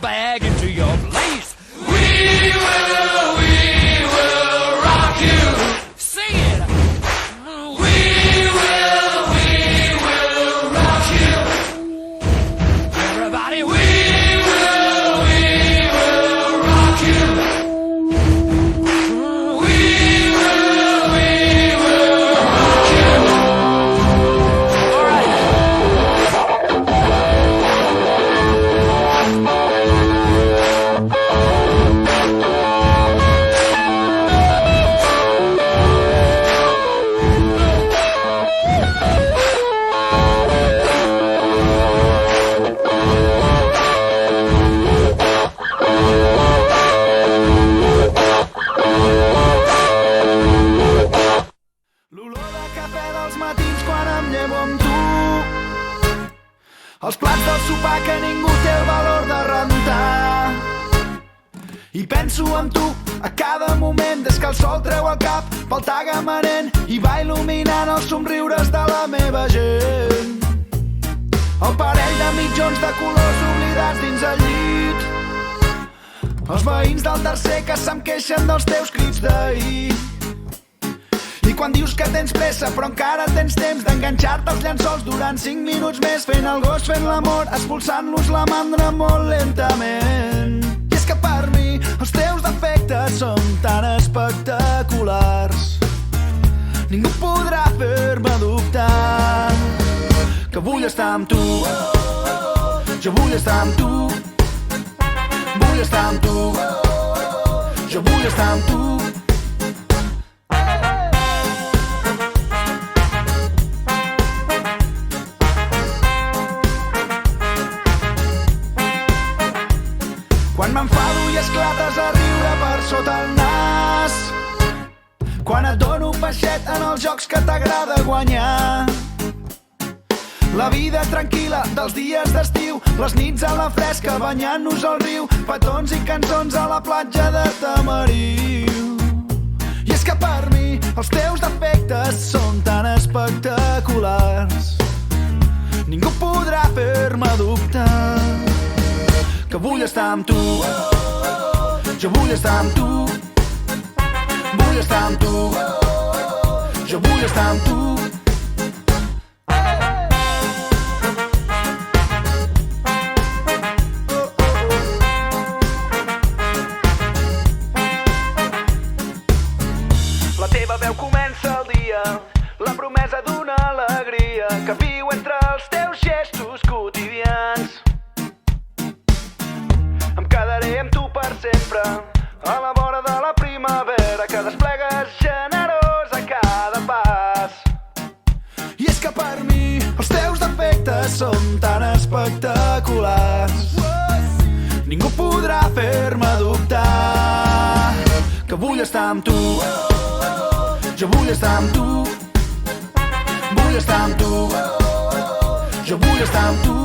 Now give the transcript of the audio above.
bag into your place. We will rock you. Sing it. We will rock you. Everybody, We will rock you. We will rock you. all right. L'olor de cafè dels matins quan em llevo amb tu. Els plats del sopar que ningú té el valor de rentar. I penso en tu a cada moment des que el sol treu el cap pel tagamanent i va il·luminant els somriures de la meva gent. El parell de mitjons de colors oblidats dins el llit. Els veïns del tercer que se'm queixen dels teus crits d'ahir. I quan dius que tens pressa però encara tens temps d'enganxar-te als llençols durant 5 minuts més fent el gos, fent l'amor, expulsant-los la mandra molt lentament. I és que per mi els teus defectes són tan espectaculars. Ningú podrà fer-me dubtar que vull estar amb tu. Jo vull estar amb tu. Vull estar amb tu. Jo vull estar amb tu. Quan m'enfado i esclates a riure per sota el nas. Quan et dono peixet en els jocs que t'agrada guanyar. La vida tranquil·la dels dies d'estiu, les nits a la fresca banyant-nos al riu, petons i cançons a la platja de Tamariu. I és que per mi els teus defectes són tan espectaculars. Ningú podrà fer-me dubtar que vull estar amb tu. Jo vull estar amb tu. Vull estar amb tu. Jo vull estar amb tu. La teva veu comença el dia, la promesa d'una alegria que viu entre els teus gestos quotidians. Em quedaré amb tu per sempre, a la vora de la primavera que desplegues generós a cada pas. I és que per mi els teus defectes són tan espectaculars. Ningú podrà fer-me dubtar que vull estar amb tu. Jo vull estar amb tu. Vull estar amb tu. Jo vull estar amb tu.